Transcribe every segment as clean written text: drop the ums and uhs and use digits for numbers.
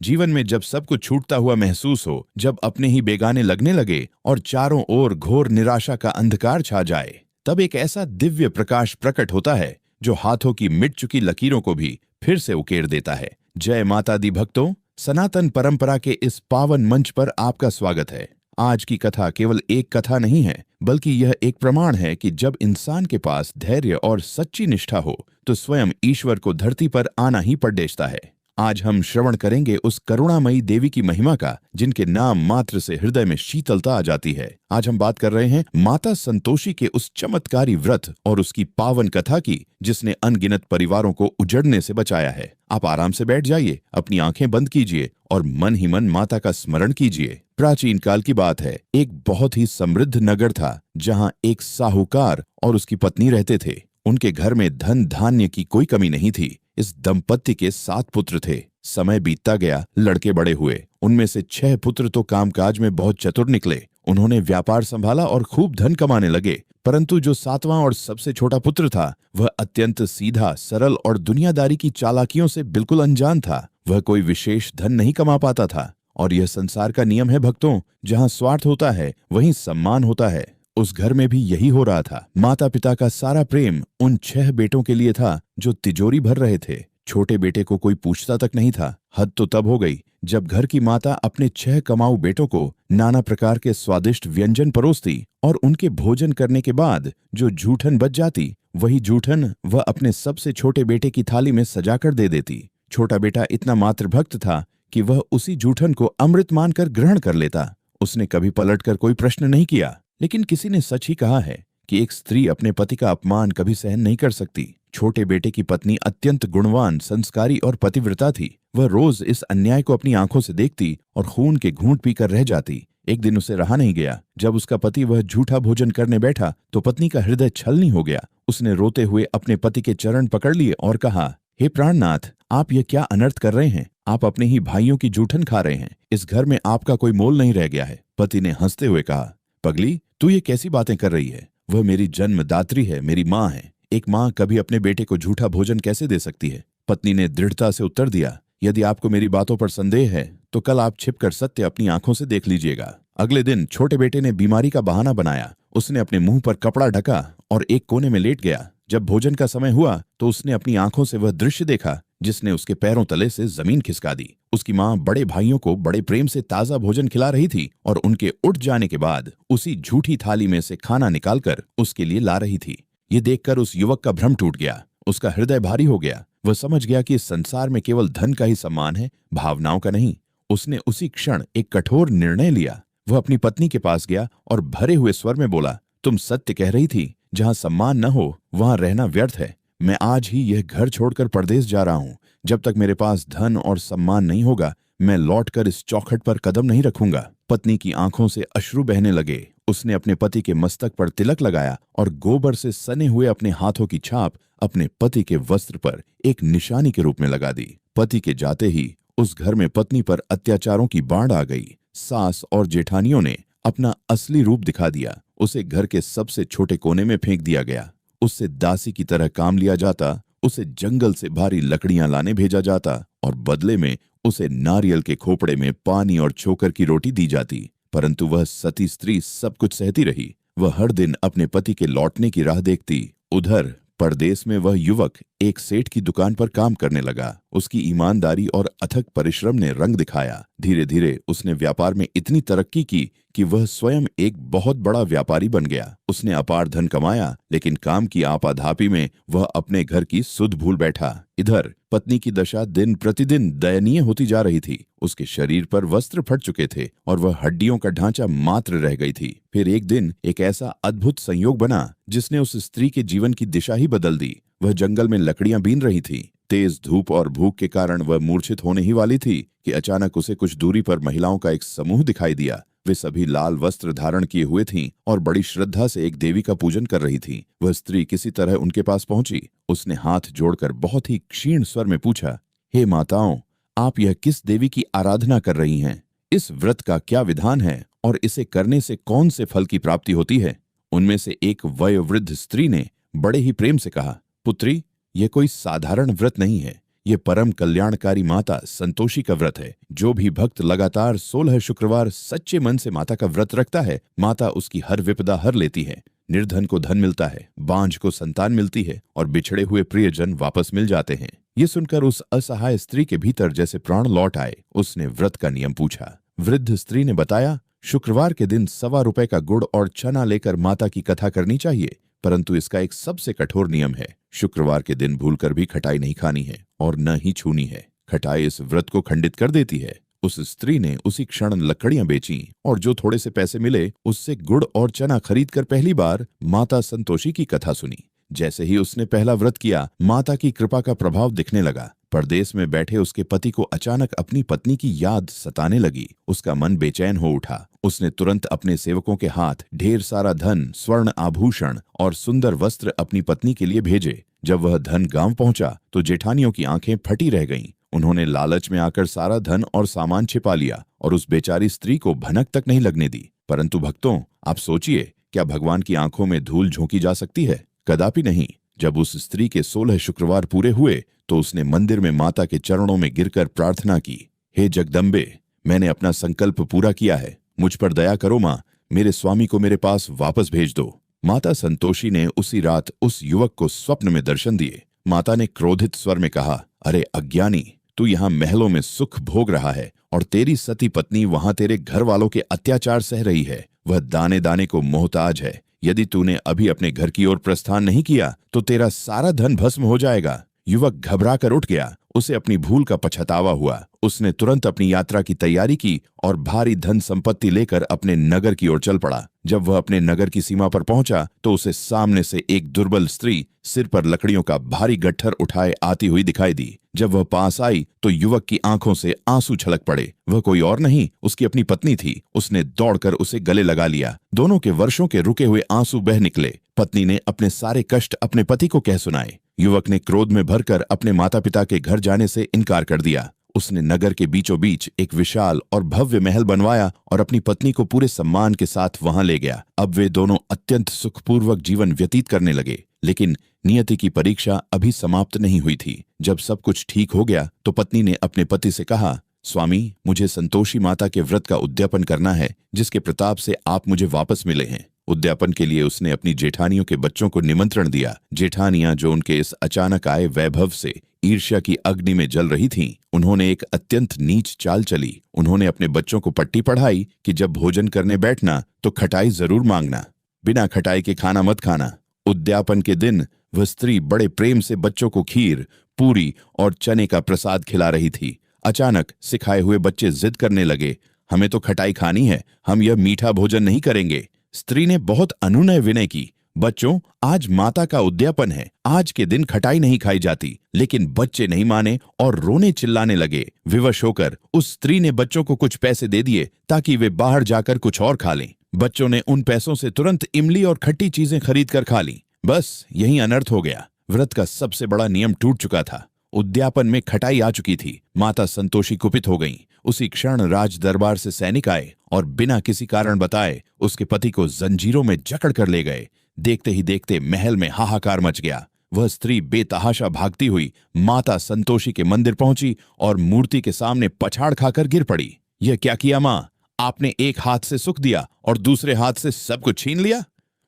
जीवन में जब सब कुछ छूटता हुआ महसूस हो, जब अपने ही बेगाने लगने लगे और चारों ओर घोर निराशा का अंधकार छा जाए, तब एक ऐसा दिव्य प्रकाश प्रकट होता है जो हाथों की मिट चुकी लकीरों को भी फिर से उकेर देता है। जय माता दी भक्तों, सनातन परंपरा के इस पावन मंच पर आपका स्वागत है। आज की कथा केवल एक कथा नहीं है, बल्कि यह एक प्रमाण है कि जब इंसान के पास धैर्य और सच्ची निष्ठा हो तो स्वयं ईश्वर को धरती पर आना ही पड़देता है। आज हम श्रवण करेंगे उस करुणामयी देवी की महिमा का, जिनके नाम मात्र से हृदय में शीतलता आ जाती है। आज हम बात कर रहे हैं माता संतोषी के उस चमत्कारी व्रत और उसकी पावन कथा की, जिसने अनगिनत परिवारों को उजड़ने से बचाया है। आप आराम से बैठ जाइए, अपनी आंखें बंद कीजिए और मन ही मन माता का स्मरण कीजिए। प्राचीन काल की बात है। एक बहुत ही समृद्ध नगर था, जहाँ एक साहूकार और उसकी पत्नी रहते थे। उनके घर में धन धान्य की कोई कमी नहीं थी। इस दंपत्ति के 7 पुत्र थे। समय बीतता गया, लड़के बड़े हुए। उनमें से 6 पुत्र तो कामकाज में बहुत चतुर निकले। उन्होंने व्यापार संभाला और खूब धन कमाने लगे। परंतु जो 7वां और सबसे छोटा पुत्र था, वह अत्यंत सीधा, सरल और दुनियादारी की चालाकियों से बिल्कुल अनजान था। वह कोई विशेष धन नहीं कमा पाता था। और यह संसार का नियम है भक्तों, जहाँ स्वार्थ होता है वहीं सम्मान होता है। उस घर में भी यही हो रहा था। माता पिता का सारा प्रेम उन 6 बेटों के लिए था जो तिजोरी भर रहे थे। छोटे बेटे को कोई पूछता तक नहीं था। हद तो तब हो गई जब घर की माता अपने 6 कमाऊ बेटों को नाना प्रकार के स्वादिष्ट व्यंजन परोसती और उनके भोजन करने के बाद जो जूठन बच जाती, वही जूठन वह अपने सबसे छोटे बेटे की थाली में सजाकर दे देती। छोटा बेटा इतना मातृभक्त था कि वह उसी जूठन को अमृत मानकर ग्रहण कर लेता। उसने कभी पलटकर कोई प्रश्न नहीं किया। लेकिन किसी ने सच ही कहा है कि एक स्त्री अपने पति का अपमान कभी सहन नहीं कर सकती। छोटे बेटे की पत्नी अत्यंत गुणवान, संस्कारी और पतिव्रता थी। वह रोज इस अन्याय को अपनी आंखों से देखती और खून के घूंट पीकर रह जाती। एक दिन उसे रहा नहीं गया। जब उसका पति वह झूठा भोजन करने बैठा तो पत्नी का हृदय छलनी हो गया। उसने रोते हुए अपने पति के चरण पकड़ लिए और कहा, हे प्राणनाथ, आप यह क्या अनर्थ कर रहे हैं? आप अपने ही भाइयों की जूठन खा रहे हैं। इस घर में आपका कोई मोल नहीं रह गया है। पति ने हंसते हुए कहा, पगली, तू ये कैसी बातें कर रही है? वह मेरी जन्मदात्री है, मेरी माँ है। एक माँ कभी अपने बेटे को झूठा भोजन कैसे दे सकती है? पत्नी ने दृढ़ता से उत्तर दिया, यदि आपको मेरी बातों पर संदेह है तो कल आप छिपकर सत्य अपनी आंखों से देख लीजिएगा। अगले दिन छोटे बेटे ने बीमारी का बहाना बनाया। उसने अपने मुंह पर कपड़ा ढका और एक कोने में लेट गया। जब भोजन का समय हुआ तो उसने अपनी आंखों से वह दृश्य देखा जिसने उसके पैरों तले से जमीन खिसका दी। उसकी माँ बड़े भाइयों को बड़े प्रेम से ताजा भोजन खिला रही थी और उनके उठ जाने के बाद उसी झूठी थाली में से खाना निकालकर उसके लिए ला रही थी। ये देखकर उस युवक का भ्रम टूट गया। उसका हृदय भारी हो गया। वह समझ गया कि इस संसार में केवल धन का ही सम्मान है, भावनाओं का नहीं। उसने उसी क्षण एक कठोर निर्णय लिया। वह अपनी पत्नी के पास गया और भरे हुए स्वर में बोला, तुम सत्य कह रही थी, जहां सम्मान न हो वहां रहना व्यर्थ है। मैं आज ही यह घर छोड़कर परदेश जा रहा हूं। जब तक मेरे पास धन और सम्मान नहीं होगा, मैं लौटकर इस चौखट पर कदम नहीं रखूंगा। पत्नी की आंखों से अश्रु बहने लगे। उसने अपने पति के मस्तक पर तिलक लगाया और गोबर से सने हुए अपने हाथों की छाप अपने पति के वस्त्र पर एक निशानी के रूप में लगा दी। पति के जाते ही उस घर में पत्नी पर अत्याचारों की बाढ़ आ गई। सास और जेठानियों ने अपना असली रूप दिखा दिया। उसे घर के सबसे छोटे कोने में फेंक दिया गया। उससे दासी की तरह काम लिया जाता। उसे जंगल से भारी लकड़ियां लाने भेजा जाता और बदले में उसे नारियल के खोपड़े में पानी और चोकर की रोटी दी जाती। परंतु वह सती स्त्री सब कुछ सहती रही। वह हर दिन अपने पति के लौटने की राह देखती। उधर परदेश में वह युवक एक सेठ की दुकान पर काम करने लगा। उसकी ईमानदारी और अथक परिश्रम ने रंग दिखाया। धीरे धीरे उसने व्यापार में इतनी तरक्की की कि वह स्वयं एक बहुत बड़ा व्यापारी बन गया। उसने अपार धन कमाया, लेकिन काम की आपाधापी में वह अपने घर की सुध भूल बैठा। इधर पत्नी की दशा दिन प्रतिदिन दयनीय होती जा रही थी। उसके शरीर पर वस्त्र फट चुके थे और वह हड्डियों का ढांचा मात्र रह गई थी। फिर एक दिन एक ऐसा अद्भुत संयोग बना जिसने उस स्त्री के जीवन की दिशा ही बदल दी। वह जंगल में लकड़ियां बीन रही थी। तेज धूप और भूख के कारण वह मूर्छित होने ही वाली थी कि अचानक उसे कुछ दूरी पर महिलाओं का एक समूह दिखाई दिया। वे सभी लाल वस्त्र धारण किए हुए थीं और बड़ी श्रद्धा से एक देवी का पूजन कर रही थीं। वह स्त्री किसी तरह उनके पास पहुंची। उसने हाथ जोड़कर बहुत ही क्षीण स्वर में पूछा, हे माताओं, आप यह किस देवी की आराधना कर रही हैं? इस व्रत का क्या विधान है और इसे करने से कौन से फल की प्राप्ति होती है? उनमें से एक वयोवृद्ध स्त्री ने बड़े ही प्रेम से कहा, पुत्री, यह कोई साधारण व्रत नहीं है। ये परम कल्याणकारी माता संतोषी का व्रत है। जो भी भक्त लगातार 16 शुक्रवार सच्चे मन से माता का व्रत रखता है, माता उसकी हर विपदा हर लेती है। निर्धन को धन मिलता है, बांझ को संतान मिलती है और बिछड़े हुए प्रियजन वापस मिल जाते हैं। ये सुनकर उस असहाय स्त्री के भीतर जैसे प्राण लौट आए। उसने व्रत का नियम पूछा। वृद्ध स्त्री ने बताया, शुक्रवार के दिन 1.25 रुपए का गुड़ और चना लेकर माता की कथा करनी चाहिए, परंतु इसका एक सबसे कठोर नियम है। शुक्रवार के दिन भूलकर भी खटाई नहीं खानी है और न ही छूनी है। खटाई इस व्रत को खंडित कर देती है। उस स्त्री ने उसी क्षण लकड़ियां बेची और जो थोड़े से पैसे मिले उससे गुड़ और चना खरीदकर पहली बार माता संतोषी की कथा सुनी। जैसे ही उसने पहला व्रत किया, माता की कृपा का प्रभाव दिखने लगा। परदेश में बैठे उसके पति को अचानक अपनी पत्नी की याद सताने लगी। उसका मन बेचैन हो उठा। उसने तुरंत अपने सेवकों के हाथ ढेर सारा धन, स्वर्ण आभूषण और सुंदर वस्त्र अपनी पत्नी के लिए भेजे। जब वह धन गांव पहुंचा तो जेठानियों की आंखें फटी रह गईं। उन्होंने लालच में आकर सारा धन और सामान छिपा लिया और उस बेचारी स्त्री को भनक तक नहीं लगने दी। परंतु भक्तों, आप सोचिए, क्या भगवान की आंखों में धूल झोंकी जा सकती है? कदापि नहीं। जब उस स्त्री के 16 शुक्रवार पूरे हुए तो उसने मंदिर में माता के चरणों में गिरकर प्रार्थना की, हे जगदम्बे, मैंने अपना संकल्प पूरा किया है, मुझ पर दया करो माँ, मेरे स्वामी को मेरे पास वापस भेज दो। माता संतोषी ने उसी रात उस युवक को स्वप्न में दर्शन दिए। माता ने क्रोधित स्वर में कहा, अरे अज्ञानी, तू यहाँ महलों में सुख भोग रहा है और तेरी सती पत्नी वहां तेरे घर वालों के अत्याचार सह रही है। वह दाने दाने को मोहताज है। यदि तूने अभी अपने घर की ओर प्रस्थान नहीं किया तो तेरा सारा धन भस्म हो जाएगा। युवक घबरा कर उठ गया। उसे अपनी भूल का पछतावा हुआ। उसने तुरंत अपनी यात्रा की तैयारी की और भारी धन संपत्ति लेकर अपने नगर की ओर चल पड़ा। जब वह अपने नगर की सीमा पर पहुंचा तो उसे सामने से एक दुर्बल स्त्री सिर पर लकड़ियों का भारी गट्ठर उठाए आती हुई दिखाई दी। जब वह पास आई तो युवक की आंखों से आंसू छलक पड़े। वह कोई और नहीं, उसकी अपनी पत्नी थी। उसने दौड़कर उसे गले लगा लिया। दोनों के वर्षों के रुके हुए आंसू बह निकले। पत्नी ने अपने सारे कष्ट अपने पति को कह सुनाए। युवक ने क्रोध में भरकर अपने माता पिता के घर जाने से इनकार कर दिया। उसने नगर के बीचों बीच एक विशाल और भव्य महल बनवाया और अपनी पत्नी को पूरे सम्मान के साथ वहां ले गया। अब वे दोनों अत्यंत सुखपूर्वक जीवन व्यतीत करने लगे। लेकिन नियति की परीक्षा अभी समाप्त नहीं हुई थी। जब सब कुछ ठीक हो गया तो पत्नी ने अपने पति से कहा, स्वामी, मुझे संतोषी माता के व्रत का उद्यापन करना है, जिसके प्रताप से आप मुझे वापस मिले हैं। उद्यापन के लिए उसने अपनी जेठानियों के बच्चों को निमंत्रण दिया। जेठानियां, जो उनके इस अचानक आए वैभव से ईर्ष्या की अग्नि में जल रही थीं, उन्होंने एक अत्यंत नीच चाल चली। उन्होंने अपने बच्चों को पट्टी पढ़ाई कि जब भोजन करने बैठना तो खटाई जरूर मांगना, बिना खटाई के खाना मत खाना। उद्यापन के दिन वह स्त्री बड़े प्रेम से बच्चों को खीर, पूरी और चने का प्रसाद खिला रही थी। अचानक सिखाए हुए बच्चे जिद करने लगे, हमें तो खटाई खानी है, हम यह मीठा भोजन नहीं करेंगे। स्त्री ने बहुत अनुनय विनय की, बच्चों, आज माता का उद्यापन है, आज के दिन खटाई नहीं खाई जाती। लेकिन बच्चे नहीं माने और रोने चिल्लाने लगे। विवश होकर उस स्त्री ने बच्चों को कुछ पैसे दे दिए ताकि वे बाहर जाकर कुछ और खा लें। बच्चों ने उन पैसों से तुरंत इमली और खट्टी चीजें खरीद कर खा ली। बस यही अनर्थ हो गया। व्रत का सबसे बड़ा नियम टूट चुका था। उद्यापन में खटाई आ चुकी थी। माता संतोषी कुपित हो गईं। उसी क्षण राज दरबार से सैनिक आए और बिना किसी कारण बताए उसके पति को जंजीरों में जकड़ कर ले गए। देखते ही देखते महल में हाहाकार मच गया। वह स्त्री बेतहाशा भागती हुई माता संतोषी के मंदिर पहुंची और मूर्ति के सामने पछाड़ खाकर गिर पड़ी। यह क्या किया मां? आपने एक हाथ से सुख दिया और दूसरे हाथ से सब कुछ छीन लिया।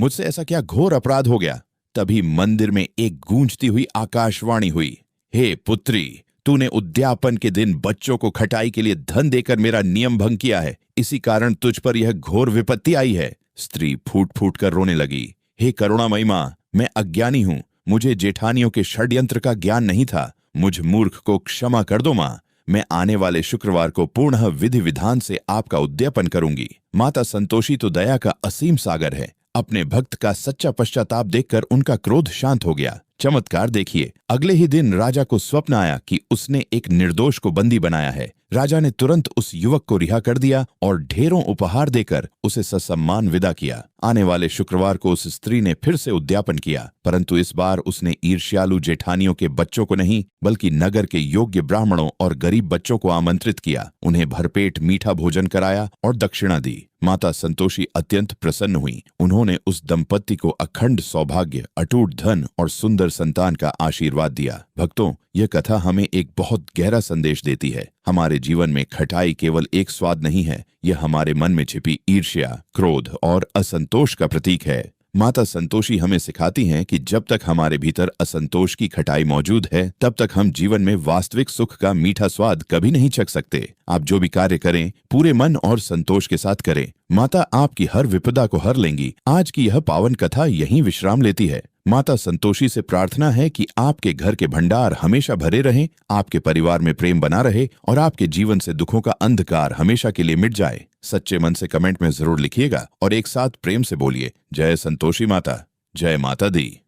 मुझसे ऐसा क्या घोर अपराध हो गया? तभी मंदिर में एक गूंजती हुई आकाशवाणी हुई, हे पुत्री, तूने उद्यापन के दिन बच्चों को खटाई के लिए धन देकर मेरा नियम भंग किया है। इसी कारण तुझ पर यह घोर विपत्ति आई है। स्त्री फूट फूट कर रोने लगी। हे करुणामयी मां, मैं अज्ञानी हूं। मुझे जेठानियों के षड्यंत्र का ज्ञान नहीं था। मुझ मूर्ख को क्षमा कर दो मां। मैं आने वाले शुक्रवार को पूर्ण विधि विधान से आपका उद्यापन करूंगी। माता संतोषी तो दया का असीम सागर है। अपने भक्त का सच्चा पश्चाताप देखकर उनका क्रोध शांत हो गया। चमत्कार देखिए, अगले ही दिन राजा को स्वप्न आया कि उसने एक निर्दोष को बंदी बनाया है। राजा ने तुरंत उस युवक को रिहा कर दिया और ढेरों उपहार देकर उसे ससम्मान विदा किया। आने वाले शुक्रवार को उस स्त्री ने फिर से उद्यापन किया, परंतु इस बार उसने ईर्ष्यालु जेठानियों के बच्चों को नहीं बल्कि नगर के योग्य ब्राह्मणों और गरीब बच्चों को आमंत्रित किया, उन्हें भरपेट मीठा भोजन कराया और दक्षिणा दी। माता संतोषी अत्यंत प्रसन्न हुई। उन्होंने उस दंपत्ति को अखंड सौभाग्य, अटूट धन और सुंदर संतान का आशीर्वाद दिया। भक्तों, यह कथा हमें एक बहुत गहरा संदेश देती है। हमारे जीवन में खटाई केवल एक स्वाद नहीं है, यह हमारे मन में छिपी ईर्ष्या, क्रोध और असंतोष का प्रतीक है। माता संतोषी हमें सिखाती हैं कि जब तक हमारे भीतर असंतोष की खटाई मौजूद है, तब तक हम जीवन में वास्तविक सुख का मीठा स्वाद कभी नहीं चख सकते। आप जो भी कार्य करें, पूरे मन और संतोष के साथ करें। माता आपकी हर विपदा को हर लेंगी। आज की यह पावन कथा यहीं विश्राम लेती है। माता संतोषी से प्रार्थना है कि आपके घर के भंडार हमेशा भरे रहें, आपके परिवार में प्रेम बना रहे और आपके जीवन से दुखों का अंधकार हमेशा के लिए मिट जाए। सच्चे मन से कमेंट में जरूर लिखिएगा और एक साथ प्रेम से बोलिए, जय संतोषी माता, जय माता दी।